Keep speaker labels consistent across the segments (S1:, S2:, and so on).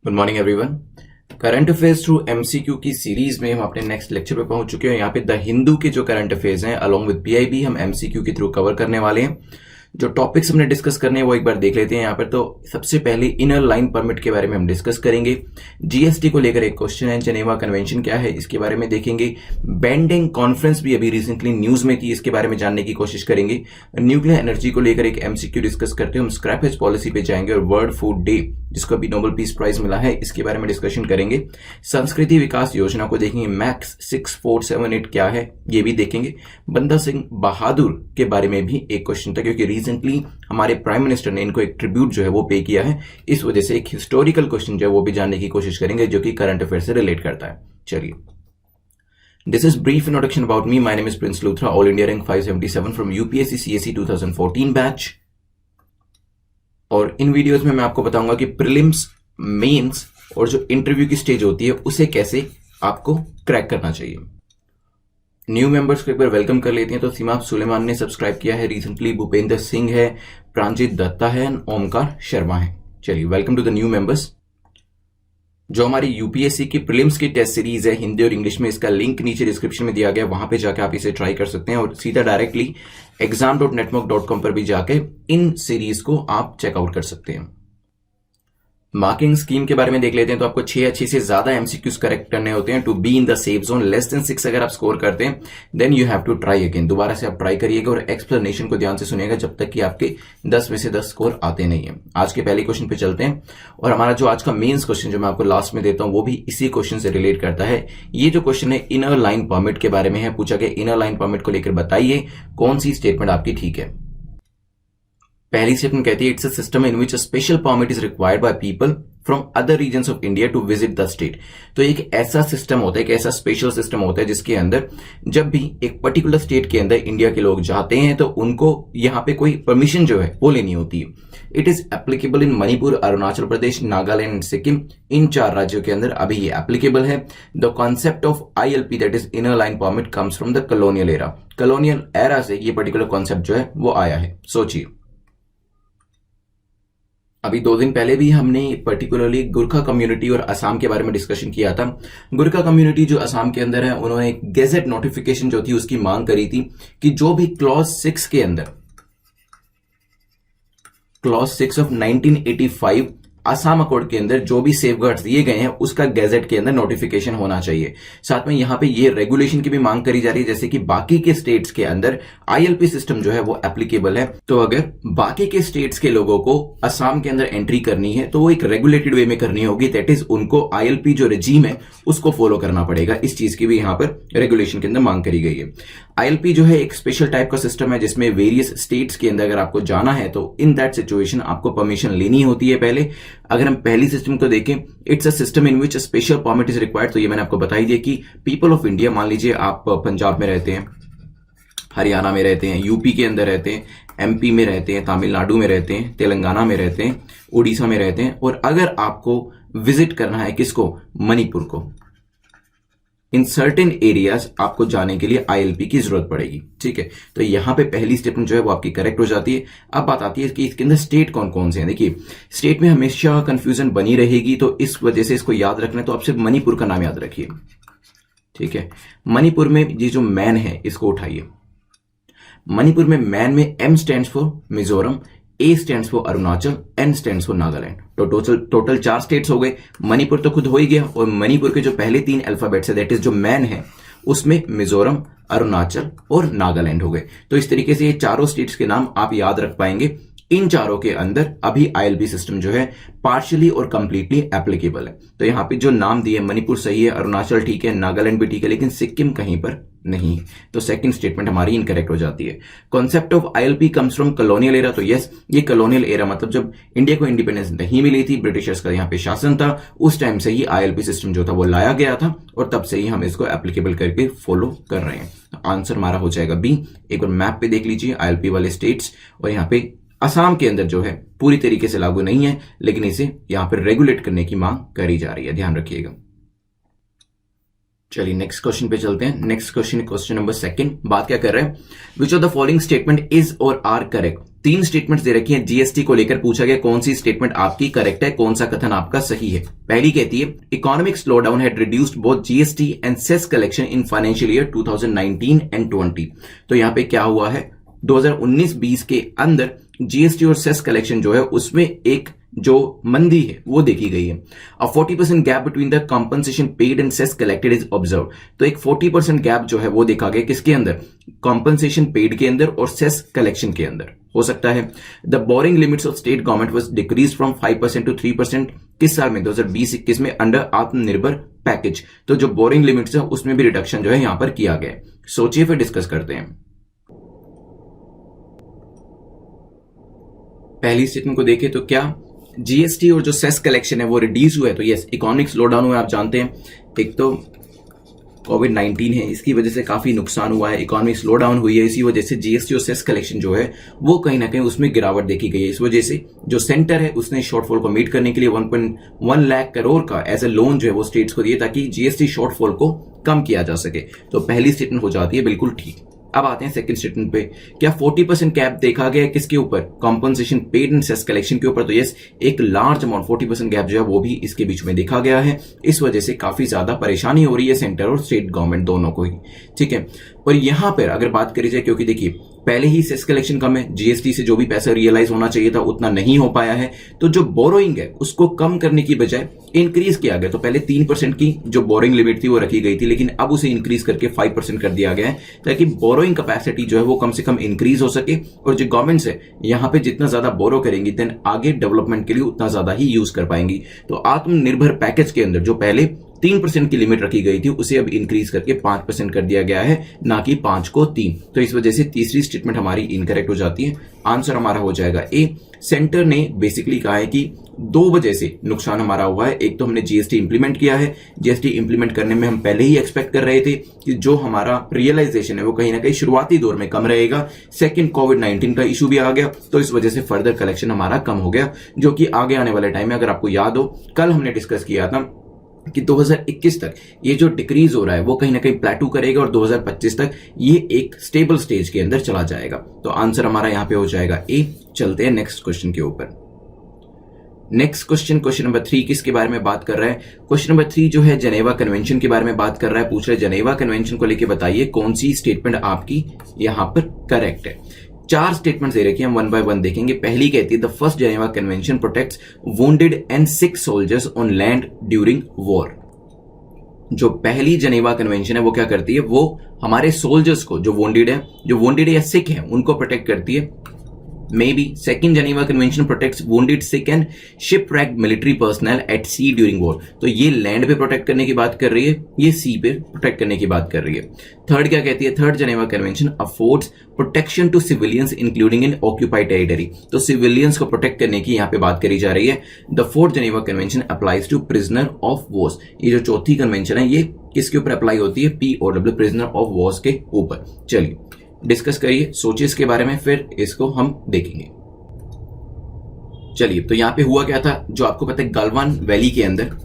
S1: Good morning everyone. Current affairs through MCQ की series में हम अपने नेक्स्ट लेक्चर पे पहुंच चुके हैं। यहाँ पे द हिंदू के जो करंट अफेयर्स हैं अलोंग विद पीआईबी हम एमसीक्यू के थ्रू कवर करने वाले हैं। जो टॉपिक्स हमने डिस्कस करने हैं वो एक बार देख लेते हैं यहाँ पर। तो सबसे पहले इनर लाइन परमिट के बारे में हम डिस्कस करेंगे। जीएसटी को लेकर एक क्वेश्चन है, जेनेवा कन्वेंशन क्या है इसके बारे में देखेंगे। बैंडिंग कॉन्फ्रेंस भी अभी रिसेंटली न्यूज में थी, इसके बारे में जानने की कोशिश करेंगे। न्यूक्लियर एनर्जी को लेकर एक एमसीक्यू डिस्कस करते हैं, हम स्क्रैपेज पॉलिसी पे जाएंगे और वर्ल्ड फूड डे जिसको अभी नोबेल पीस प्राइज मिला है इसके बारे में डिस्कशन करेंगे। संस्कृति विकास योजना को देखेंगे, मैक्स 6478 क्या है ये भी देखेंगे। बंदा सिंह बहादुर के बारे में भी एक क्वेश्चन था क्योंकि रिसेंटली हमारे प्राइम मिनिस्टर ने इनको एक ट्रिब्यूट जो है वो पे किया है, इस वजह से एक हिस्टोरिकल क्वेश्चन जो है वो भी जानने की कोशिश करेंगे जो कि करंट अफेयर से रिलेट करता है। चलिए, this is brief introduction about me. My name is Prince Luthra, all India rank 577 from UPSC CSE 2014 batch. और इन वीडियोस में मैं आपको बताऊंगा कि प्रीलिम्स, मेंस और जो इंटरव्यू की स्टेज होती है उसे कैसे आपको क्रैक करना चाहिए। न्यू मेंबर्स को एक बार वेलकम कर लेते हैं। तो सीमा सुलेमान ने सब्सक्राइब किया है रिसेंटली, भूपेंद्र सिंह है, प्रांजित दत्ता है, ओमकार शर्मा है। चलिए, welcome to the new members. जो हमारी यूपीएससी की प्रीलिम्स की टेस्ट सीरीज है हिंदी और इंग्लिश में, इसका लिंक नीचे डिस्क्रिप्शन में दिया गया, वहां पे जाके आप इसे ट्राई कर सकते हैं और सीधा डायरेक्टली exam.network.com पर भी जाके इन सीरीज को आप चेकआउट कर सकते हैं। मार्किंग स्कीम के बारे में देख लेते हैं। तो आपको 6 या 6 से ज्यादा एमसीक्यूज करेक्ट करने होते हैं to be in the safe zone. Less than 6 अगर आप स्कोर करते हैं then you have to try again, दोबारा से आप ट्राई करिएगा और एक्सप्लेनेशन को ध्यान से सुनिएगा जब तक कि आपके 10 में से 10 स्कोर आते नहीं है। आज के पहले क्वेश्चन पे चलते हैं और हमारा जो आज का मेंस क्वेश्चन जो मैं आपको लास्ट में देता हूं वो भी इसी क्वेश्चन से रिलेट करता है। ये जो क्वेश्चन है इनर लाइन परमिट के बारे में है। पूछा गया इनर लाइन परमिट को लेकर बताइए कौन सी स्टेटमेंट आपकी ठीक है। पहली स्टेटमेंट कहती है it's a system in which a special permit is required by people from other regions of India to visit the state. तो एक ऐसा सिस्टम होता है, एक ऐसा स्पेशल सिस्टम होता है जिसके अंदर जब भी एक पर्टिकुलर स्टेट के अंदर इंडिया के लोग जाते हैं तो उनको यहां पे कोई परमिशन जो है वो लेनी होती है। It is applicable in Manipur, Arunachal Pradesh, Nagaland and Sikkim. इन 4 राज्यों के अंदर अभी ये एप्लीकेबल है। The concept of ILP that is inner line permit comes from the colonial era. Colonial era से ये पर्टिकुलर कॉन्सेप्ट जो है वो आया है। सोचिए, अभी 2 दिन पहले भी हमने पर्टिकुलरली गुरखा कम्युनिटी और असम के बारे में डिस्कशन किया था। गुरखा कम्युनिटी जो असम के अंदर है उन्होंने एक गेजेट नोटिफिकेशन जो थी उसकी मांग करी थी कि जो भी क्लॉज 6 के अंदर, क्लॉज 6 ऑफ 1985 असम अकॉर्ड के अंदर जो भी सेफगार्ड्स दिए गए हैं उसका गैजेट के अंदर नोटिफिकेशन होना चाहिए। साथ में यहां पे ये रेगुलेशन की भी मांग करी जा रही है जैसे कि बाकी के स्टेट्स के अंदर आईएलपी सिस्टम जो है वो एप्लीकेबल है। तो अगर बाकी के स्टेट्स के लोगों को असम के अंदर एंट्री करनी है तो वो एक रेगुलेटेड वे में करनी होगी, दैट इज उनको आईएलपी जो रेजीम है उसको फॉलो करना पड़ेगा। इस चीज की भी यहां पर रेगुलेशन के अंदर मांग करी गई है। आईएलपी जो है एक स्पेशल टाइप का सिस्टम है जिसमें वेरियस स्टेट्स के अंदर अगर आपको जाना है तो इन दैट सिचुएशन आपको परमिशन लेनी होती है पहले। अगर हम पहली सिस्टम को देखें, it's a system in which special permit is required. तो ये मैंने आपको बताई दिया कि पीपल ऑफ इंडिया, मान लीजिए आप पंजाब में रहते हैं, हरियाणा में रहते हैं, यूपी के अंदर रहते हैं, एमपी में रहते हैं, तमिलनाडु में रहते हैं, तेलंगाना में रहते हैं, उड़ीसा में रहते हैं और अगर आपको विजिट करना है किसको, मणिपुर को, इन सर्टेन एरियाज आपको जाने के लिए आईएलपी की जरूरत पड़ेगी। ठीक है, तो यहां पे पहली स्टेटमेंट जो है वो आपकी करेक्ट हो जाती है। अब बात आती है कि इसके अंदर स्टेट कौन कौन से हैं। देखिए, स्टेट में हमेशा कंफ्यूजन बनी रहेगी तो इस वजह से इसको याद रखना है तो आप सिर्फ मणिपुर का नाम याद रखिए। ठीक है, मणिपुर में ये जो मैन है इसको उठाइए। मणिपुर में मैन में M stands for Mizoram, A stands for Arunachal, N stands for Nagaland. तो टोटल 4 स्टेट्स हो गए। मणिपुर तो खुद हो ही गया और मणिपुर के जो पहले 3 अल्फाबेट्स है दैट इज जो मैन है उसमें मिजोरम, अरुणाचल और नागालैंड हो गए। तो इस तरीके से ये चारों स्टेट्स के नाम आप याद रख पाएंगे। इन चारों के अंदर अभी आईएलपी सिस्टम जो है पार्शियली और कंप्लीटली एप्लीकेबल है। तो यहां पे जो नाम दिए, मणिपुर सही है, अरुणाचल ठीक है, नागालैंड भी ठीक है, लेकिन सिक्किम कहीं पर नहीं है। तो सेकंड स्टेटमेंट हमारी इनकरेक्ट हो जाती है। Concept of ILP comes from colonial era. तो यस, ये कॉलोनियल एरा मतलब जब इंडिया को इंडिपेंडेंस नहीं मिली थी, ब्रिटिशर्स का यहाँ पे शासन था, उस टाइम से ही आईएलपी सिस्टम जो था वो लाया गया था और तब से ही हम इसको एप्लीकेबल करके फॉलो कर रहे हैं। आंसर हमारा हो जाएगा बी। एक बार मैप पे देख लीजिए आईएलपी वाले स्टेट्स, और यहाँ पे असम के अंदर जो है पूरी तरीके से लागू नहीं है लेकिन इसे यहां पर रेगुलेट करने की मांग करी जा रही है, ध्यान रखिएगा। चलिए नेक्स्ट क्वेश्चन पे चलते हैं। Next question, question number second, बात क्या कर रहे हैं, which of the following statement is और आर करेक्ट। तीन स्टेटमेंट्स दे रखी हैं, जीएसटी को लेकर पूछा गया कौन सी स्टेटमेंट आपकी करेक्ट है, कौन सा कथन आपका सही है। पहली कहती है economic slowdown had reduced both GST and cess collection in financial year 2019 and 20। तो यहां पे क्या हुआ है, 2019-20 के अंदर जीएसटी और सेस कलेक्शन जो है उसमें एक जो मंदी है वो देखी गई है। A 40% gap between the compensation paid and cess collected is observe. तो एक 40% गैप जो है वो देखा गया किसके अंदर, कॉम्पनसेशन पेड के अंदर और सेस कलेक्शन के अंदर। हो सकता है the borrowing limits of state government was decrease from 5% to 3%। किस साल में, 2020-21 में, अंडर आत्मनिर्भर पैकेज। तो जो बोरिंग लिमिट्स है उसमें भी रिडक्शन जो है यहां पर किया गया। सोचिए फिर डिस्कस करते हैं। पहली स्टेटमेंट को देखें तो क्या जीएसटी और जो सेस कलेक्शन है वो रिड्यूस हुआ है, तो यस इकोनॉमिक स्लोडाउन हुआ है। आप जानते हैं एक तो कोविड-19 है, इसकी वजह से काफी नुकसान हुआ है, इकोनॉमिक स्लोडाउन हुई है, इसी वजह से जीएसटी और सेस कलेक्शन जो है वो कहीं ना कहीं उसमें गिरावट देखी गई है। इस वजह से जो सेंटर है उसने शॉर्टफॉल को मीट करने के लिए 1.1 लाख करोड़ का एज ए लोन जो है वो स्टेट्स को दिए ताकि जीएसटी शॉर्टफॉल को कम किया जा सके। तो पहली स्टेटमेंट हो जाती है बिल्कुल ठीक। अब आते हैं सेकंड स्टेटमेंट पे, क्या 40% कैप देखा गया है किसके ऊपर, compensation paid and cess collection के ऊपर। तो यस एक लार्ज अमाउंट 40% गैप जो है वो भी इसके बीच में देखा गया है। इस वजह से काफी ज्यादा परेशानी हो रही है सेंटर और स्टेट गवर्नमेंट दोनों को ही, ठीक है। और यहां पर अगर बात करी जाए, क्योंकि देखिए पहले ही सेस कलेक्शन कम है, जीएसटी से जो भी पैसा रियलाइज होना चाहिए था उतना नहीं हो पाया है, तो जो बोरोइंग है उसको कम करने की बजाय इंक्रीज किया गया। तो पहले 3% की जो बोरिंग लिमिट थी वो रखी गई थी, लेकिन अब उसे इंक्रीज करके 5% कर दिया गया है ताकि बोरोइंग कैपेसिटी जो है वो कम से कम इंक्रीज हो सके। और जो गवर्नमेंट्स है यहां पे जितना ज्यादा बोरो करेंगी देन आगे डेवलपमेंट के लिए उतना ज्यादा ही यूज कर पाएंगी। तो आत्मनिर्भर पैकेज के अंदर जो पहले 3% की लिमिट रखी गई थी उसे अब इंक्रीज करके 5% कर दिया गया है, ना कि 5 को 3। तो इस वजह से तीसरी स्टेटमेंट हमारी इनकरेक्ट हो जाती है। आंसर हमारा हो जाएगा ए। सेंटर ने बेसिकली कहा है कि दो वजह से नुकसान हमारा हुआ है। एक तो हमने जीएसटी इंप्लीमेंट किया है, जीएसटी इंप्लीमेंट करने में हम पहले ही एक्सपेक्ट कर रहे थे कि जो हमारा रियलाइजेशन है वो कहीं ना कहीं शुरुआती दौर में कम रहेगा। सेकंड कोविड-19 का इशू भी आ गया, तो इस वजह से फर्दर कलेक्शन हमारा कम हो गया, जो कि आगे आने वाले टाइम में, अगर आपको याद हो कल हमने डिस्कस किया था कि 2021 तक ये जो डिक्रीज हो रहा है वो कहीं ना कहीं प्लेटू करेगा और 2025 तक ये एक स्टेबल स्टेज के अंदर चला जाएगा। तो आंसर हमारा यहां पे हो जाएगा ए। चलते हैं नेक्स्ट क्वेश्चन के ऊपर। नेक्स्ट क्वेश्चन, क्वेश्चन नंबर 3 किसके बारे में बात कर रहा है, क्वेश्चन नंबर 3 जो है जेनेवा कन्वेंशन के बारे में बात कर रहा है। पूछ रहे जेनेवा कन्वेंशन को लेकर बताइए कौन सी स्टेटमेंट आपकी यहां पर करेक्ट है। 4 स्टेटमेंट्स दे रखी हैं, 1 बाय 1 देखेंगे। पहली कहती है the first Geneva Convention protects wounded and sick soldiers on land during war. जो पहली जेनेवा कन्वेंशन है वो क्या करती है, वो हमारे सोल्जर्स को जो वुंडेड या सिक है उनको प्रोटेक्ट करती है। Maybe second Geneva Convention protects wounded, sick and shipwrecked military personnel at sea during war. तो ये लैंड पे प्रोटेक्ट करने की बात कर रही है, ये सी पे प्रोटेक्ट करने की बात कर रही है। थर्ड क्या कहती है, third Geneva convention affords protection to civilians including in occupied territory. तो सिविलियंस को प्रोटेक्ट करने की यहां पे बात करी जा रही है। The fourth Geneva convention applies to prisoner of wars. ये जो चौथी कन्वेंशन है ये किसके ऊपर अप्लाई होती है, POW प्रिजनर ऑफ वॉर्स के ऊपर। चलिए डिस्कस करिए, सोचिए इसके बारे में, फिर इसको हम देखेंगे। चलिए तो यहां पे हुआ क्या था, जो आपको पता है गलवान वैली के अंदर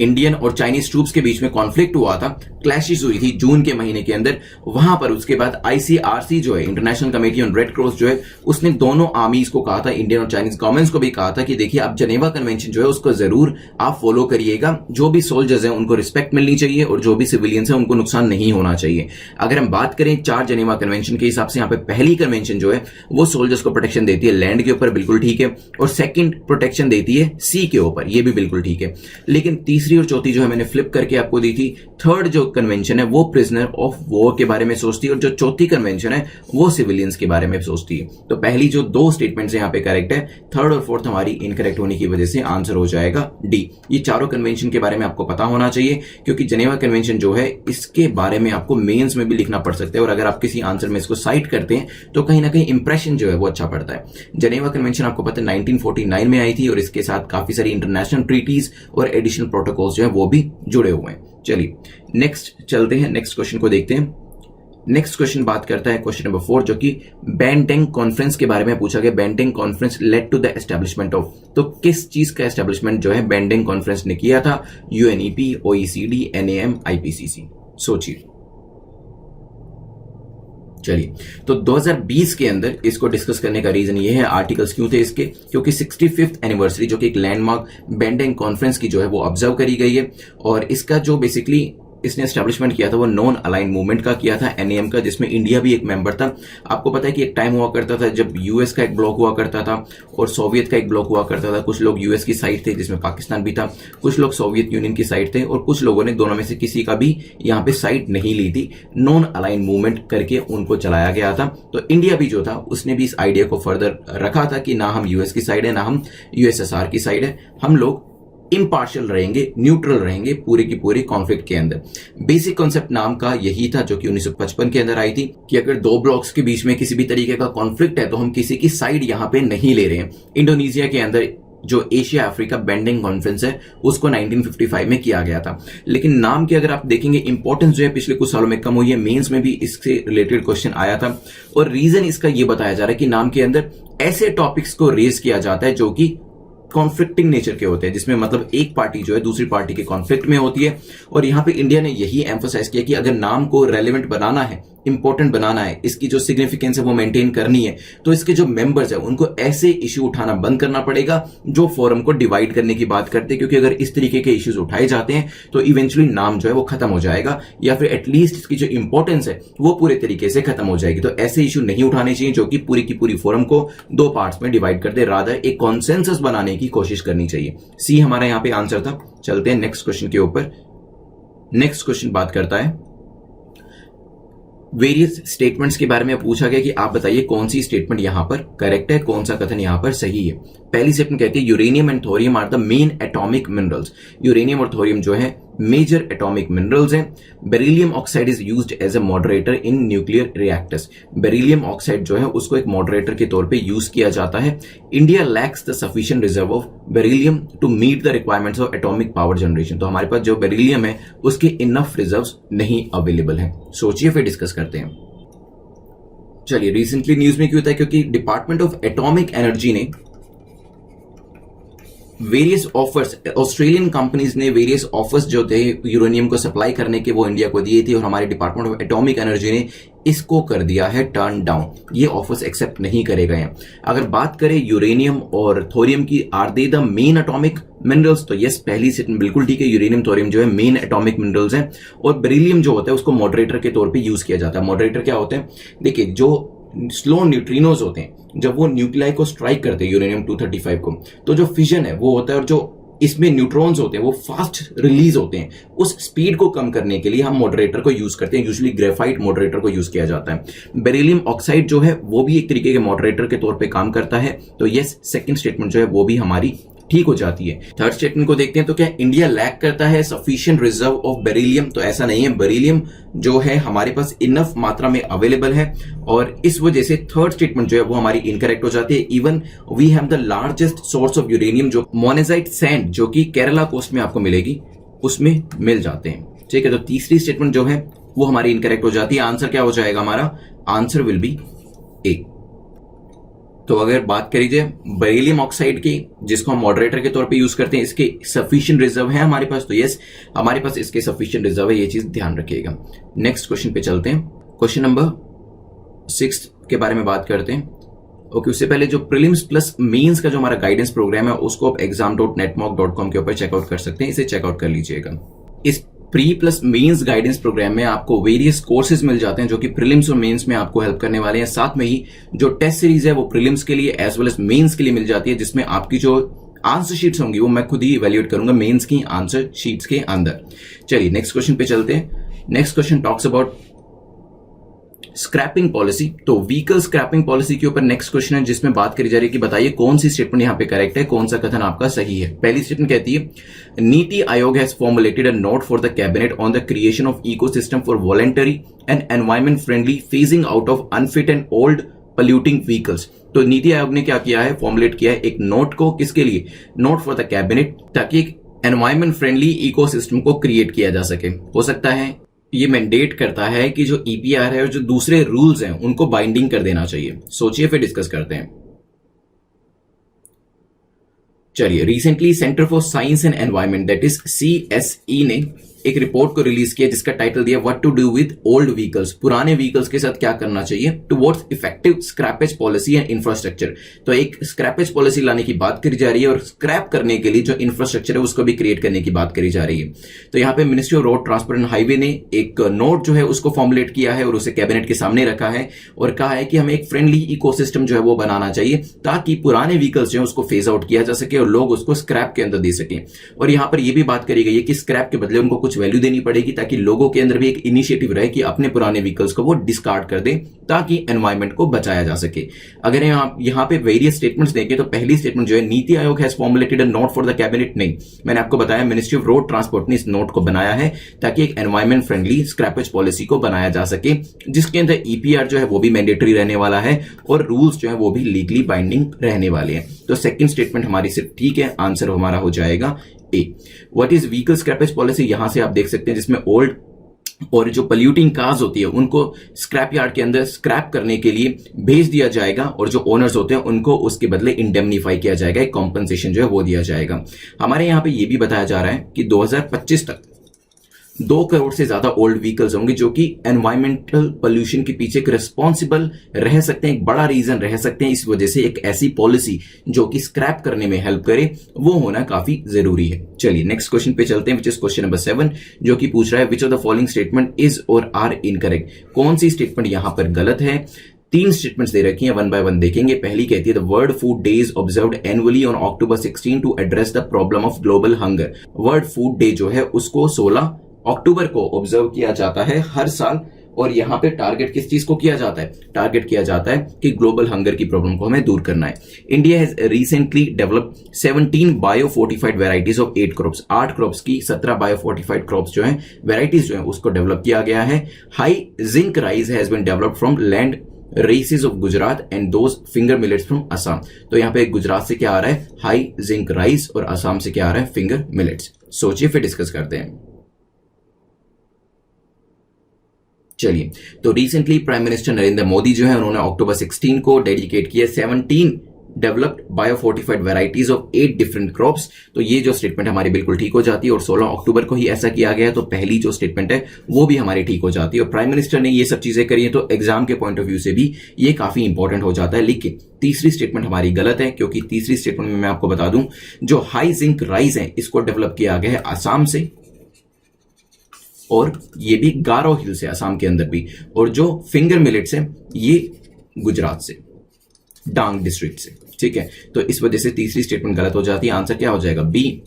S1: इंडियन और चाइनीज ट्रूप्स के बीच में कॉन्फ्लिक्ट हुआ था, क्लैशेस हुई थी जून के महीने के अंदर। वहां पर उसके बाद ICRC जो है, international committee on red cross जो है, उसने दोनों आर्मीज को कहा था, इंडियन और चाइनीज गवर्नमेंट्स को भी कहा था कि देखिए आप जेनेवा कन्वेंशन जो है उसको जरूर आप फॉलो करिएगा। जो भी सोल्जर्स हैं उनको रिस्पेक्ट मिलनी चाहिए और जो भी सिविलियंस हैं उनको नुकसान नहीं होना चाहिए। अगर हम बात करें 4 जेनेवा कन्वेंशन के हिसाब से, यहाँ पे पहली कन्वेंशन जो है वो सोल्जर्स को प्रोटेक्शन देती है लैंड के ऊपर, बिल्कुल ठीक है, और सेकंड प्रोटेक्शन देती है सी के ऊपर, ये भी बिल्कुल ठीक है। लेकिन तीसरी और चौथी जो है मैंने फ्लिप करके आपको दी थी। थर्ड जो कन्वेंशन है वो प्रिजनर ऑफ वॉर के बारे में सोचती है और जो चौथी कन्वेंशन है वो सिविलियंस के बारे में सोचती है। तो पहली जो 2 स्टेटमेंट्स यहां पे करेक्ट है, थर्ड और फोर्थ हमारी इनकरेक्ट होने की वजह से आंसर हो जाएगा डी। ये चारों कन्वेंशन के बारे में आपको पता होना चाहिए, क्योंकि जेनेवा कन्वेंशन जो है इसके बारे में आपको मेंस में भी लिखना पड़ सकता है, और अगर आप किसी आंसर में इसको साइट करते हैं तो कहीं ना कहीं इंप्रेशन जो है वो अच्छा पड़ता है। जेनेवा कन्वेंशन आपको पता है 1949 में आई थी, और इसके साथ काफी सारी इंटरनेशनल ट्रीटीज और एडिशनल प्रोटोकॉल्स जो है वो भी जुड़े हुए हैं। चलिए नेक्स्ट चलते हैं, नेक्स्ट क्वेश्चन को देखते हैं। नेक्स्ट क्वेश्चन बात करता है क्वेश्चन नंबर 4, जो कि बैंटेंग कॉन्फ्रेंस के बारे में पूछा गया। Bandung conference led to the establishment of, तो किस चीज का एस्टैब्लिशमेंट जो है बैंटेंग कॉन्फ्रेंस ने किया था? UNEP, OECD, NAM, IPCC. सोचिए। चलिए, तो 2020 के अंदर इसको डिस्कस करने का रीजन ये है, आर्टिकल्स क्यों थे इसके, क्योंकि 65th एनिवर्सरी जो कि एक लैंडमार्क बैंटेंग कॉन्फ्रेंस की जो है वो ऑब्जर्व करी गई है। और इसका जो बेसिकली इसने एस्टैब्लिशमेंट किया था वो नॉन अलाइन मूवमेंट का किया था, एनएएम का, जिसमें इंडिया भी एक मेंबर था। आपको पता है कि एक टाइम हुआ करता था जब यूएस का एक ब्लॉक हुआ करता था और सोवियत का एक ब्लॉक हुआ करता था। कुछ लोग यूएस की साइड थे जिसमें पाकिस्तान भी था, कुछ लोग सोवियत यूनियन की साइड थे और कुछ लोगों ने दोनों में से किसी का भी यहाँ पे साइड नहीं ली थी। नॉन अलाइन मूवमेंट करके उनको चलाया गया था। तो इंडिया भी जो था उसने भी इस आइडिया को फर्दर रखा था कि ना हम यूएस की साइड है ना हम यूएसएसआर की साइड है, हम लोग इम्पार्शियल रहेंगे, न्यूट्रल रहेंगे पूरे की पूरी कॉन्फ्लिक्ट के अंदर। बेसिक कॉन्सेप्ट नाम का यही था जो कि 1955 के अंदर आई थी कि अगर दो ब्लॉक्स के बीच में किसी भी तरीके का कॉन्फ्लिक्ट है तो हम किसी की साइड यहां पे नहीं ले रहे हैं। इंडोनेशिया के अंदर जो एशिया अफ्रीका बैंडिंग कॉन्फ्रेंस है उसको 1955 में किया गया था। लेकिन नाम के अगर आप देखेंगे इंपॉर्टेंस जो है पिछले कुछ सालों में कम हुई है। मेंस में भी इससे रिलेटेड क्वेश्चन आया था और रीजन इसका ये बताया जा रहा है कि नाम के अंदर ऐसे टॉपिक्स को रेज किया जाता है जो कि कॉन्फ्लिक्टिंग नेचर के होते हैं, जिसमें मतलब एक पार्टी जो है दूसरी पार्टी के कॉन्फ्लिक्ट में होती है। और यहां पे इंडिया ने यही एम्फोसाइज किया कि अगर नाम को रेलेवेंट बनाना है, इंपॉर्टेंट बनाना है, इसकी जो सिग्निफिकेंस है वो मेंटेन करनी है, तो इसके जो मेंबर्स है उनको ऐसे इश्यू उठाना बंद करना पड़ेगा जो फोरम को डिवाइड करने की बात करते हैं। क्योंकि अगर इस तरीके के इश्यूज उठाए जाते हैं तो इवेंचुअली नाम जो है वो खत्म हो जाएगा या फिर एटलीस्ट इसकी जो इंपॉर्टेंस है वो पूरे तरीके से खत्म हो जाएगी। तो ऐसे इश्यू नहीं उठाने चाहिए जो कि पूरी की पूरी फोरम को दो पार्ट्स में डिवाइड कर दे, रादर एक कॉन्सेंसस बनाने की कोशिश करनी चाहिए। सी हमारा यहां पे आंसर था। चलते हैं नेक्स्ट क्वेश्चन के ऊपर। नेक्स्ट क्वेश्चन बात करता है वेरियस स्टेटमेंट्स के बारे में। पूछा गया कि आप बताइए कौन सी स्टेटमेंट यहां पर करेक्ट है, कौन सा कथन यहां पर सही है। पहली स्टेटमेंट कहती है uranium and thorium are the main atomic minerals. Uranium और थोरियम जो है मेजर एटॉमिक मिनरल्स हैं। Beryllium oxide is used as a moderator in nuclear reactors. Beryllium oxide जो है उसको एक मॉडरेटर के तौर पे यूज किया जाता है। India lacks the sufficient reserve of beryllium to meet the requirements of atomic power generation. तो हमारे पास जो बेरिलियम है उसके इनफ रिजर्व्स नहीं अवेलेबल है। सोचिए फिर डिस्कस करते हैं। चलिए, रिसेंटली न्यूज में क्यों था, क्योंकि डिपार्टमेंट ऑफ एटॉमिक एनर्जी ने वेरियस ऑफर्स, ऑस्ट्रेलियन कंपनीज ने वेरियस ऑफर्स जो थे यूरेनियम को सप्लाई करने के वो इंडिया को दिए थे और हमारे डिपार्टमेंट ऑफ एटॉमिक एनर्जी ने इसको कर दिया है टर्न डाउन। ये ऑफर्स एक्सेप्ट नहीं करे गए हैं। अगर बात करें यूरेनियम और थोरियम की, are they the main atomic minerals, तो यस, पहली स्टेटमेंट बिल्कुल ठीक है। यूरेनियम थोरियम जो है मेन एटॉमिक मिनरल्स हैं और बेरिलियम जो होता है उसको मॉडरेटर के तौर पे यूज किया जाता है। मॉडरेटर क्या होते हैं? देखिए, जो स्लो न्यूट्रिनोज होते हैं जब वो न्यूक्लियाई को स्ट्राइक करते हैं यूरेनियम 235 को, तो जो फिजन है वो होता है और जो इसमें न्यूट्रॉन्स होते हैं वो फास्ट रिलीज होते हैं। उस स्पीड को कम करने के लिए हम मॉडरेटर को यूज करते हैं। यूजुअली ग्रेफाइट मॉडरेटर को यूज किया जाता है। बेरिलियम ऑक्साइड जो है वो भी एक तरीके के मॉडरेटर के तौर पे काम करता है। तो यस, सेकंड स्टेटमेंट जो है वो भी हमारी ठीक हो जाती है। थर्ड स्टेटमेंट को देखते हैं तो क्या इंडिया लैक करता है सफिशिएंट रिजर्व ऑफ बेरिलियम? तो ऐसा नहीं है। बेरिलियम जो है हमारे पास इनफ मात्रा में अवेलेबल है और इस वजह से थर्ड स्टेटमेंट जो है वो हमारी इनकरेक्ट हो जाती है। Even we have the largest source of uranium, जो मोनेजाइट सैंड जो कि केरला कोस्ट में आपको मिलेगी, उसमें मिल जाते हैं। ठीक है, तो तीसरी स्टेटमेंट जो है वो हमारी इनकरेक्ट हो जाती है। आंसर क्या हो जाएगा हमारा? आंसर विल बी ए। तो अगर बात करी जाए बेरिलियम ऑक्साइड की, जिसको हम मॉडरेटर के तौर पे यूज करते हैं, इसके सफिशिएंट रिजर्व है हमारे पास, तो यस, हमारे पास इसके सफिशिएंट रिजर्व है, ये चीज ध्यान रखिएगा। नेक्स्ट क्वेश्चन पे चलते हैं। क्वेश्चन नंबर 6 के बारे में बात करते हैं। ओके, उससे पहले जो प्रीलिम्स प्लस मेंस का जो हमारा गाइडेंस प्रोग्राम है उसको आप exam.netmock.com के ऊपर चेकआउट कर सकते हैं। इसे चेकआउट कर लीजिएगा। इस pre plus mains guidance programme में आपको वेरियस कोर्सेज मिल जाते हैं जो कि प्रीलिम्स और मेंस में आपको हेल्प करने वाले हैं। साथ में ही जो टेस्ट सीरीज है वो प्रीलिम्स के लिए एज वेल एज मेंस के लिए मिल जाती है, जिसमें आपकी जो आंसर शीट्स होंगी वो मैं खुद ही इवेल्युएट करूंगा मेंस की आंसर शीट्स के अंदर। चलिए नेक्स्ट क्वेश्चन पे चलते हैं। Next question talks about scrapping policy. तो व्हीकल स्क्रैपिंग पॉलिसी के ऊपर नेक्स्ट क्वेश्चन है जिसमें बात करी जा रही है कि बताइए कौन सी स्टेटमेंट यहां पे करेक्ट है, कौन सा कथन आपका सही है। पहली स्टेटमेंट कहती है NITI Aayog has formulated a note for the cabinet on the creation of ecosystem for voluntary and environment friendly phasing out of unfit and old polluting vehicles. तो नीति आयोग ने क्या किया है? फॉर्मुलेट किया है एक नोट को, किसके लिए? नोट फॉर द कैबिनेट, ताकि एक एनवायरमेंट फ्रेंडली इकोसिस्टम को क्रिएट किया जा सके। हो सकता है ये मैंडेट करता है कि जो ईपीआर है और जो दूसरे रूल्स हैं उनको बाइंडिंग कर देना चाहिए। सोचिए फिर डिस्कस करते हैं। चलिए, recently centre for science and environment that is CSE ने एक रिपोर्ट को रिलीज किया जिसका टाइटल दिया what to do with old vehicles. पुराने व्हीकल्स के साथ क्या करना चाहिए towards effective scrappage policy and infrastructure. तो एक स्क्रैपेज पॉलिसी लाने की बात करी जा रही है और स्क्रैप करने के लिए जो इंफ्रास्ट्रक्चर है उसको भी क्रिएट करने की बात करी जा रही है। तो यहाँ पे ministry of road transport and highway ने एक नोट जो है उसको फॉर्मुलेट किया है और उसे कैबिनेट के सामने रखा है और कहा है कि हमें एक फ्रेंडली इकोसिस्टम जो है वो बनाना चाहिए ताकि पुराने व्हीकल्स जो है उसको फेज आउट किया जा सके और लोग उसको स्क्रैप के अंदर दे सके। और यहाँ पर यह भी बात करी गई है कि स्क्रैप के बदले उनको कुछ वैल्यू देनी पड़ेगी ताकि लोगों के अंदर भी एक इनिशिएटिव रहे कि अपने पुराने व्हीकल्स को वो डिस्कार्ड कर दें ताकि एनवायरमेंट को बचाया जा सके। अगर यहाँ पे वेरियस स्टेटमेंट्स देखें तो पहली स्टेटमेंट जो है NITI Aayog has formulated a note for the cabinet. नहीं, मैंने आपको बताया मिनिस्ट्री ऑफ रोड ट्रांसपोर्ट ने इस नोट को बनाया है ताकि एक एनवायरमेंट फ्रेंडली स्क्रैपेज पॉलिसी को बनाया जा सके जिसके अंदर ईपीआर जो है वो भी मैंडेटरी रहने वाला है और रूल्स जो है वो भी लीगली बाइंडिंग रहने वाले हैं। तो सेकंड स्टेटमेंट हमारी सिर्फ ठीक है, आंसर हमारा हो जाएगा A. What is vehicle scrappage policy, यहां से आप देख सकते हैं जिसमें ओल्ड और जो पोल्यूटिंग कार्स होती है उनको स्क्रैप यार्ड के अंदर स्क्रैप करने के लिए भेज दिया जाएगा और जो ओनर्स होते हैं उनको उसके बदले इंडेमनीफाई किया जाएगा, एक कॉम्पनसेशन जो है वो दिया जाएगा। हमारे यहां पे ये भी बताया जा रहा है कि 2025 तक 2 करोड़ से ज्यादा ओल्ड व्हीकल्स होंगे जो कि एनवायरमेंटल पोल्यूशन के पीछे एक रिस्पॉन्सिबल रह सकते हैं, एक बड़ा रीजन रह सकते हैं। इस वजह से एक ऐसी पॉलिसी जो कि स्क्रैप करने में हेल्प करे वो होना काफी जरूरी है। चलिए नेक्स्ट क्वेश्चन पे चलते हैं विच इज क्वेश्चन नंबर 7 जो कि पूछ रहा है which of the following statement is और आर इनकरेक्ट। कौन सी स्टेटमेंट यहां पर गलत है। 3 स्टेटमेंट्स दे रखी हैं, वन बाय वन देखेंगे। पहली कहती है the world food day is observed annually on October 16 to address the problem of global hunger. World food day जो है उसको 16 अक्टूबर को ऑब्जर्व किया जाता है हर साल और यहां पे टारगेट किस चीज को किया जाता है, टारगेट किया जाता है कि ग्लोबल हंगर की प्रॉब्लम को हमें दूर करना है। India has recently developed 17 bio fortified varieties of 8 crops. 8 crops की 17 बायो फोर्टिफाइड क्रॉप्स जो है वेराइटीज जो है उसको डेवलप किया गया है। High zinc rice has been developed from land races of Gujarat and those finger millets from Assam. तो यहां पे गुजरात से क्या आ रहा है, हाई जिंक राइस, और असम से क्या आ रहा है, फिंगर मिलेट्स। सोचिए फिर डिस्कस करते हैं। चलिए, तो recently prime minister Narendra Modi जो है उन्होंने October 16 को डेडिकेट किया 17 developed biofortified varieties of 8 different crops. तो ये जो स्टेटमेंट हमारी बिल्कुल ठीक हो जाती है और 16 अक्टूबर को ही ऐसा किया गया, तो पहली जो स्टेटमेंट है वो भी हमारी ठीक हो जाती है। और प्राइम मिनिस्टर ने ये सब चीजें करी है तो एग्जाम के पॉइंट ऑफ व्यू से भी ये काफी इंपॉर्टेंट हो जाता है। लेकिन तीसरी स्टेटमेंट हमारी गलत है क्योंकि तीसरी स्टेटमेंट में मैं आपको बता दूं जो हाई जिंक राइस है इसको डेवलप किया गया है आसाम से और ये भी गारो हिल से असम के अंदर भी, और जो फिंगर मिलेट्स है ये गुजरात से, डांग डिस्ट्रिक्ट से। ठीक है, तो इस वजह से तीसरी स्टेटमेंट गलत हो जाती है। आंसर क्या हो जाएगा, बी।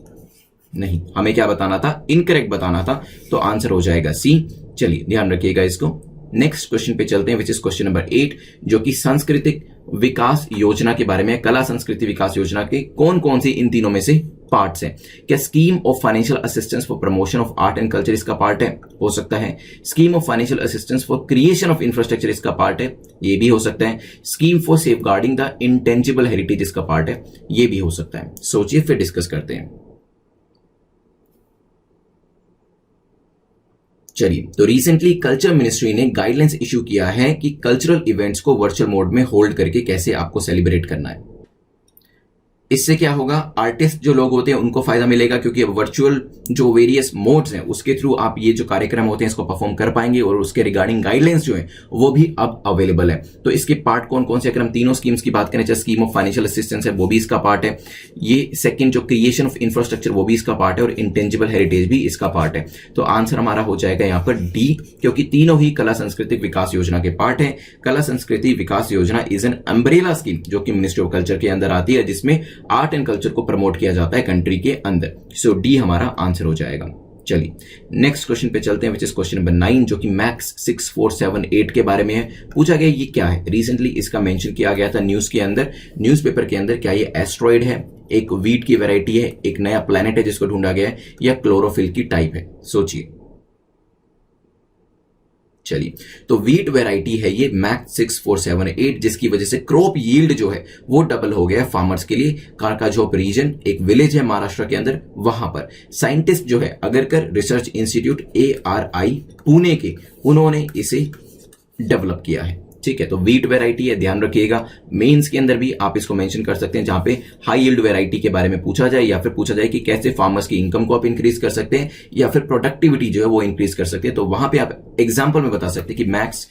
S1: नहीं, हमें क्या बताना था, इनकरेक्ट बताना था, तो आंसर हो जाएगा सी। चलिए ध्यान रखिएगा इसको। नेक्स्ट क्वेश्चन पे चलते हैं विच इज क्वेश्चन नंबर 8 जो कि सांस्कृतिक विकास योजना के बारे में है। कला संस्कृति विकास योजना के कौन कौन से इन तीनों में से पार्ट्स हैं। क्या scheme of financial assistance for promotion of art and culture इसका पार्ट है, हो सकता है। Scheme of financial assistance for creation of infrastructure इसका पार्ट है, ये भी हो सकता है। Scheme for safeguarding the intangible heritage इसका पार्ट है, ये भी हो सकता है। सोचिए फिर डिस्कस करते हैं। चलिए, तो रिसेंटली कल्चर मिनिस्ट्री ने गाइडलाइंस इशू किया है कि कल्चरल इवेंट्स को वर्चुअल मोड में होल्ड करके कैसे आपको सेलिब्रेट करना है। इससे क्या होगा, आर्टिस्ट जो लोग होते हैं उनको फायदा मिलेगा क्योंकि अब वर्चुअल जो वेरियस मोड्स हैं उसके थ्रू आप ये जो कार्यक्रम होते हैं इसको परफॉर्म कर पाएंगे और उसके रिगार्डिंग गाइडलाइंस जो है वो भी अब अवेलेबल है। तो इसके पार्ट कौन कौन से, अगर हम तीनों स्कीम्स की बात करें, चाहे स्कीम ऑफ फाइनेंशियल असिस्टेंस है वो भी इसका पार्ट है, ये सेकंड जो क्रिएशन ऑफ इंफ्रास्ट्रक्चर वो भी इसका पार्ट है, और इंटेंजिबल हेरिटेज भी इसका पार्ट है। तो आंसर हमारा हो जाएगा यहाँ पर डी, क्योंकि तीनों ही कला सांस्कृतिक विकास योजना के पार्ट है। कला संस्कृति विकास योजना इज एन अम्ब्रेला स्कीम जो कि मिनिस्ट्री ऑफ कल्चर के अंदर आती है, जिसमें आर्ट एंड कल्चर को प्रमोट किया जाता है कंट्री के अंदर। सो डी हमारा आंसर हो जाएगा। चलिए नेक्स्ट क्वेश्चन पे चलते हैं विच इज क्वेश्चन नंबर 9 जो कि मैक्स 6478 के बारे में है। पूछा गया ये क्या है, रिसेंटली इसका मेंशन किया गया था न्यूज के अंदर, न्यूज़पेपर के अंदर। क्या ये एस्ट्रॉइड है, एक वीट की वैरायटी है, एक नया प्लैनेट है जिसको ढूंढा गया है, या क्लोरोफिल की टाइप है। सोचिए। चलिए, तो वीट वेराइटी है ये मैक्स 6478, जिसकी वजह से क्रॉप यील्ड जो है वो डबल हो गया फार्मर्स के लिए। कारकाझोप रीजन एक विलेज है महाराष्ट्र के अंदर, वहां पर साइंटिस्ट जो है Agarkar research institute ARI Pune के, उन्होंने इसे डेवलप किया है। ठीक है, तो वीट वेराइटी है, ध्यान रखिएगा। मेंस के अंदर भी आप इसको मेंशन कर सकते हैं जहां पे हाई यील्ड वेराइटी के बारे में पूछा जाए, या फिर पूछा जाए कि कैसे फार्मर्स की इनकम को आप इंक्रीज कर सकते हैं या फिर प्रोडक्टिविटी जो है वो इंक्रीज कर सकते हैं, तो वहां पे आप एग्जांपल में बता सकते हैं कि मैक्स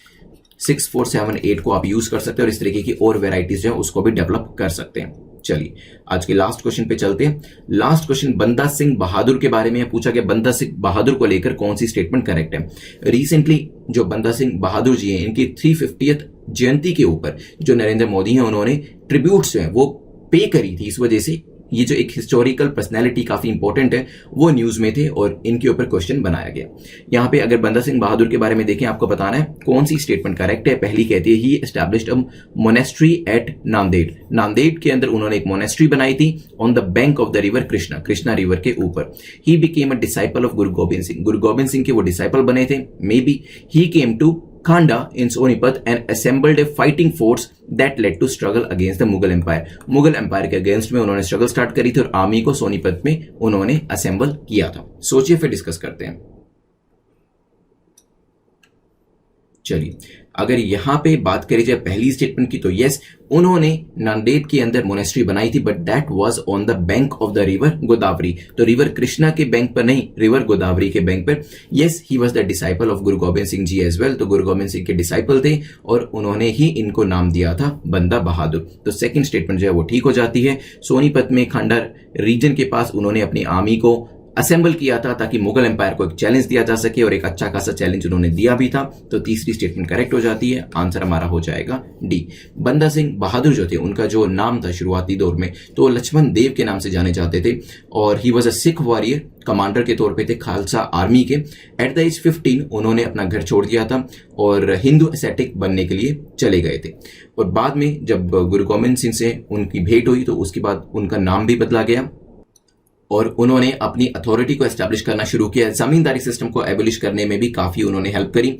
S1: 6478 को आप यूज कर सकते हैं और इस तरीके की और वेराइटीज जो है उसको भी डेवलप कर सकते हैं। चलिए, आज के लास्ट क्वेश्चन पे चलते हैं। लास्ट क्वेश्चन बंदा सिंह बहादुर के बारे में पूछा गया। बंदा सिंह बहादुर को लेकर कौन सी स्टेटमेंट करेक्ट है? रिसेंटली जो बंदा सिंह बहादुर जी हैं, इनकी 350th जयंती के ऊपर जो नरेंद्र मोदी हैं उन्होंने ट्रिब्यूट्स जो है वो पे करी थी। इस वजह से ये जो एक हिस्टोरिकल पर्सनैलिटी काफी इंपॉर्टेंट है वो न्यूज में थे और इनके ऊपर क्वेश्चन बनाया गया। यहां पे अगर बंदा सिंह बहादुर के बारे में देखें, आपको बताना है कौन सी स्टेटमेंट करेक्ट है। पहली कहती है he established a monastery at Nanded. Nanded के अंदर उन्होंने एक मोनेस्ट्री बनाई थी on the bank of the river Krishna river के ऊपर। He became a disciple of Guru Gobind Singh. गुरु गोबिंद सिंह के वो डिसाइपल बने थे। May be he came to Khanda in Sonipat and assembled a fighting force that led to struggle against the Mughal Empire। Mughal empire के against में उन्होंने struggle start करी थी और आर्मी को सोनीपत में उन्होंने असेंबल किया था। सोचिए, फिर डिस्कस करते हैं। चलिए, अगर यहां पे बात करी जाए पहली स्टेटमेंट की, तो यस, उन्होंने नांदेड़ के अंदर मोनेस्ट्री बनाई थी, but that was on the bank of the river Godavari. तो रिवर कृष्णा के बैंक पर नहीं, रिवर गोदावरी के बैंक पर। Yes, he was the disciple of Guru Gobind Singh ji as well. तो गुरु गोबिंद सिंह के डिसाइपल थे और उन्होंने ही इनको नाम दिया था बंदा बहादुर। तो सेकंड स्टेटमेंट जो है वो ठीक हो जाती है। सोनीपत में खांडा रीजन के पास उन्होंने अपनी आर्मी को असेंबल किया था ताकि मुगल एम्पायर को एक चैलेंज दिया जा सके और एक अच्छा खासा चैलेंज उन्होंने दिया भी था। तो तीसरी स्टेटमेंट करेक्ट हो जाती है। आंसर हमारा हो जाएगा डी। बंदा सिंह बहादुर जो थे, उनका जो नाम था शुरुआती दौर में, तो लक्ष्मण देव के नाम से जाने जाते थे और he was a Sikh warrior, commander के तौर पे थे खालसा आर्मी के। एट द एज 15 उन्होंने अपना घर छोड़ दिया था और हिंदू एसेटिक बनने के लिए चले गए थे। और बाद में जब गुरु गोबिंद सिंह से उनकी भेंट हुई तो उसके बाद उनका नाम भी बदला गया और उन्होंने अपनी अथॉरिटी को एस्टैब्लिश करना शुरू किया। जमींदारी सिस्टम को एबोलिश करने में भी काफी उन्होंने हेल्प करी।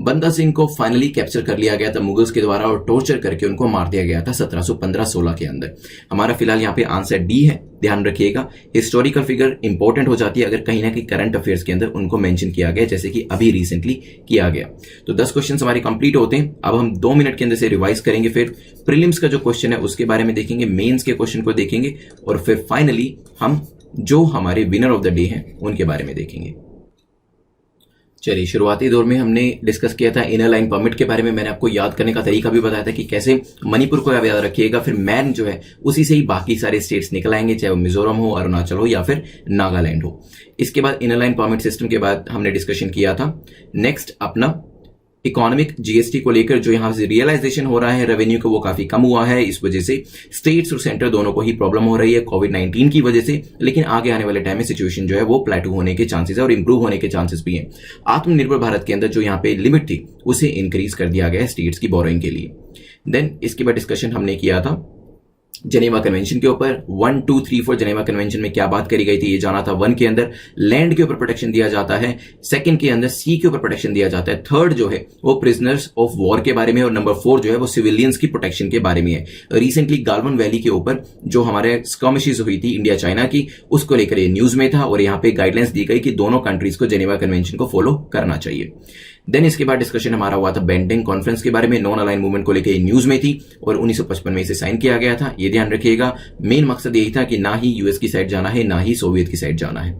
S1: बंदा सिंह को फाइनली कैप्चर कर लिया गया था मुगल्स के द्वारा और टॉर्चर करके उनको मार दिया गया था 1715-16 के अंदर। हमारा फिलहाल यहाँ पे आंसर डी है, ध्यान रखिएगा। हिस्टोरिकल फिगर इंपॉर्टेंट हो जाती है अगर कहीं ना कहीं करंट अफेयर्स के अंदर उनको मेंशन किया गया, जैसे कि अभी रिसेंटली किया गया। तो 10 क्वेश्चन हमारे कंप्लीट होते हैं। अब हम 2 मिनट के अंदर से रिवाइज करेंगे, फिर प्रीलिम्स का जो क्वेश्चन है उसके बारे में देखेंगे, मेंस के क्वेश्चन को देखेंगे और फिर फाइनली हम जो हमारे विनर ऑफ द डे हैं उनके बारे में देखेंगे। चलिए, शुरुआती दौर में हमने डिस्कस किया था इनर लाइन परमिट के बारे में। मैंने आपको याद करने का तरीका भी बताया था कि कैसे मणिपुर को याद रखिएगा, फिर मैन जो है उसी से ही बाकी सारे स्टेट्स निकल आएंगे, चाहे वो मिजोरम हो, अरुणाचल हो या फिर नागालैंड हो। इसके बाद इनर लाइन परमिट सिस्टम के बाद हमने डिस्कशन किया था नेक्स्ट अपना इकोनॉमिक जीएसटी को लेकर जो यहां से रियलाइजेशन हो रहा है रेवेन्यू को, वो काफी कम हुआ है। इस वजह से स्टेट्स और सेंटर दोनों को ही प्रॉब्लम हो रही है कोविड-19 की वजह से, लेकिन आगे आने वाले टाइम में सिचुएशन जो है वो प्लेटू होने के चांसेस है और इंप्रूव होने के चांसेस भी हैं। आत्मनिर्भर भारत के अंदर जो यहाँ पे लिमिट थी उसे इंक्रीज कर दिया गया है स्टेट्स की बोरोइंग के लिए। देन इसके बाद डिस्कशन हमने किया था जेनेवा कन्वेंशन के ऊपर। 1, 2, 3, 4 जेनेवा कन्वेंशन में क्या बात करी गई थी ये जाना था। 1 के अंदर लैंड के ऊपर प्रोटेक्शन दिया जाता है, 2 के अंदर सी के ऊपर प्रोटेक्शन दिया जाता है, 3 जो है वो प्रिजनर्स ऑफ वॉर के बारे में और नंबर 4 जो है वो सिविलियंस की प्रोटेक्शन के बारे में है। रिसेंटली गालवन वैली के ऊपर जो हमारे स्कर्मिशेस हुई थी इंडिया चाइना की, उसको लेकर ये न्यूज में था और यहाँ पे गाइडलाइंस दी गई कि दोनों कंट्रीज को जेनेवा कन्वेंशन को फॉलो करना चाहिए। देन इसके बाद डिस्कशन हमारा हुआ था बेंटिंग कॉन्फ्रेंस के बारे में, नॉन अलाइन मूवमेंट को लेकर न्यूज में थी और 1955 में इसे साइन किया गया था। ये ध्यान रखिएगा, मेन मकसद यही था कि ना ही यूएस की साइड जाना है ना ही सोवियत की साइड जाना है।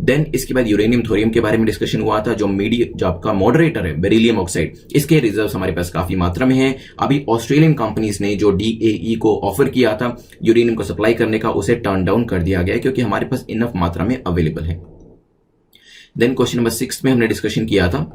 S1: देन इसके बाद यूरेनियम थोरियम के बारे में डिस्कशन हुआ था। जो आपका मॉडरेटर है बेरिलियम ऑक्साइड, इसके रिजर्व्स हमारे पास काफी मात्रा में है। अभी ऑस्ट्रेलियन कंपनीज ने जो DAE को ऑफर किया था यूरेनियम को सप्लाई करने का, उसे टर्न डाउन कर दिया गया क्योंकि हमारे पास इनफ मात्रा में अवेलेबल है। देन क्वेश्चन नंबर 6 में हमने डिस्कशन किया था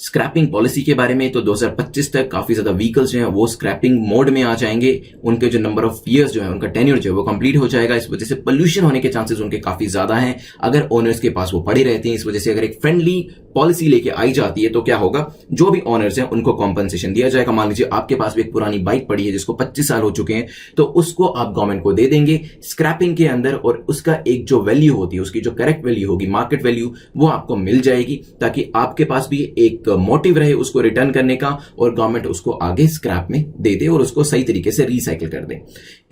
S1: स्क्रैपिंग पॉलिसी के बारे में। तो 2025 तक काफी ज्यादा व्हीकल्स जो है वो स्क्रैपिंग मोड में आ जाएंगे। उनके जो नंबर ऑफ ईयर्स जो है उनका टेन्योर जो है वो कंप्लीट हो जाएगा। इस वजह से पोल्यूशन होने के चांसेस उनके काफी ज्यादा हैं अगर ओनर्स के पास वो पड़े रहते हैं। इस वजह से अगर एक फ्रेंडली पॉलिसी लेके आई जाती है तो क्या होगा, जो भी ऑनर्स हैं उनको कॉम्पनसेशन दिया जाएगा। मान लीजिए आपके पास भी एक पुरानी बाइक पड़ी है जिसको 25 साल हो चुके हैं, तो उसको आप गवर्नमेंट को दे देंगे स्क्रैपिंग के अंदर, और उसका एक जो वैल्यू होती है, उसकी जो करेक्ट वैल्यू होगी, मार्केट वैल्यू, वो आपको मिल जाएगी, ताकि आपके पास भी एक मोटिव रहे उसको रिटर्न करने का, और गवर्नमेंट उसको आगे स्क्रैप में दे दे और उसको सही तरीके से रिसाइकिल कर दे।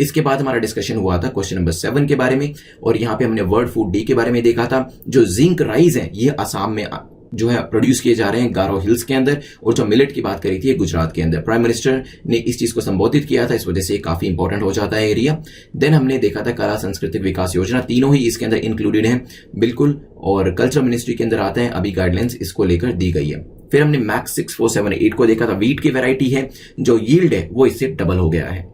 S1: इसके बाद हमारा डिस्कशन हुआ था क्वेश्चन नंबर 7 के बारे में, और यहां पे हमने वर्ल्ड फूड डे के बारे में देखा था। जो जिंक राइस है ये असम में जो है प्रोड्यूस किए जा रहे हैं गारो हिल्स के अंदर, और जो मिलेट की बात करी थी गुजरात के अंदर। प्राइम मिनिस्टर ने इस चीज को संबोधित किया था, इस वजह से काफी इंपॉर्टेंट हो जाता है एरिया। देन हमने देखा था कला सांस्कृतिक विकास योजना, तीनों ही इसके अंदर इंक्लूडेड है बिल्कुल, और कल्चरल मिनिस्ट्री के अंदर आते हैं, अभी गाइडलाइंस इसको लेकर दी गई है। फिर हमने मैक्स 6478 को देखा था, वीट की वेराइटी है, जो यील्ड है वो इससे डबल हो गया है।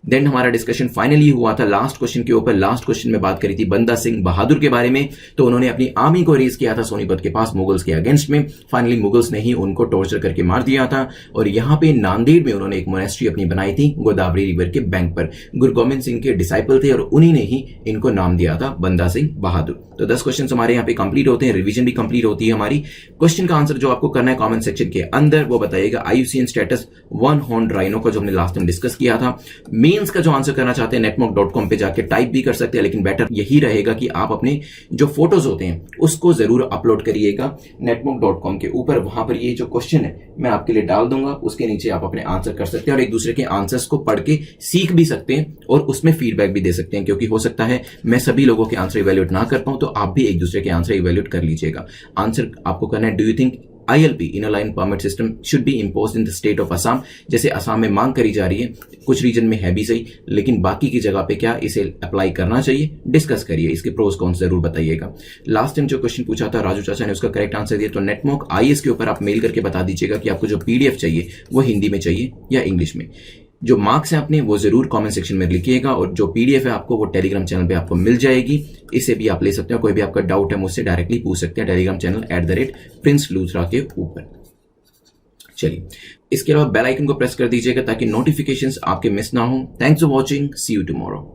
S1: देन हमारा डिस्कशन फाइनली हुआ था लास्ट क्वेश्चन के ऊपर। लास्ट क्वेश्चन में बात करी थी बंदा सिंह बहादुर के बारे में, तो उन्होंने अपनी आर्मी को रेज किया था सोनीपत के पास मुगल्स के अगेंस्ट में। फाइनली मुगल्स ने ही उनको टॉर्चर करके मार दिया था, और यहां पे नांदेड़ में उन्होंने एक मोनेस्ट्री अपनी बनाई थी गोदावरी रिवर के बैंक पर। गुरु गोविंद सिंह के डिसाइपल थे और उन्हीं ने ही इनको नाम दिया था बंदा सिंह बहादुर। तो 10 क्वेश्चन हमारे यहाँ पे कंप्लीट होते हैं, रिवीजन भी कंप्लीट होती है हमारी। क्वेश्चन का आंसर जो आपको करना है कमेंट सेक्शन के अंदर, वो बताइएगा IUCN स्टेटस 1 हॉर्न राइनो का, जो हमने लास्ट टाइम डिस्कस किया था। मेंस का जो आंसर करना चाहते हैं netmock.com पे जाके टाइप भी कर सकते हैं, लेकिन बेटर यही रहेगा कि आप अपने जो फोटोज होते हैं उसको जरूर अपलोड करिएगा netmock.com के ऊपर। वहां पर ये जो क्वेश्चन है मैं आपके लिए डाल दूंगा, उसके नीचे आप अपने आंसर कर सकते हैं, और एक दूसरे के आंसर्स को पढ़ के सीख भी सकते हैं और उसमें फीडबैक भी दे सकते हैं, क्योंकि हो सकता है मैं सभी लोगों के आंसर इवैल्यूएट ना कर पाऊं, तो आप भी एक दूसरे के आंसर इवैल्यूएट कर लीजिएगा। आंसर आपको करना है, do you think ILP inner line permit system should be imposed in the state of Assam. जैसे असम में मांग करी जा रही है, कुछ रीजन में है भी सही, लेकिन बाकी की जगह पे क्या इसे अप्लाई करना चाहिए, डिस्कस करिए, इसके प्रोज कौन जरूर बताइएगा। लास्ट टाइम जो क्वेश्चन पूछा था राजू चाचा ने उसका करेक्ट आंसर दिया, तो नेटमॉक IS के ऊपर आप मेल करके बता दीजिएगा कि आपको जो PDF चाहिए वो हिंदी में चाहिए या इंग्लिश में। जो मार्क्स हैं अपने वो जरूर कमेंट सेक्शन में लिखिएगा, और जो PDF है आपको वो टेलीग्राम चैनल पे आपको मिल जाएगी, इसे भी आप ले सकते हो। कोई भी आपका डाउट है मुझसे डायरेक्टली पूछ सकते हैं टेलीग्राम चैनल @प्रिंस लूथरा के ऊपर। चलिए, इसके अलावा बेल आइकन को प्रेस कर दीजिएगा ताकि नोटिफिकेशंस आपके मिस ना हो। Thanks for watching, see you tomorrow.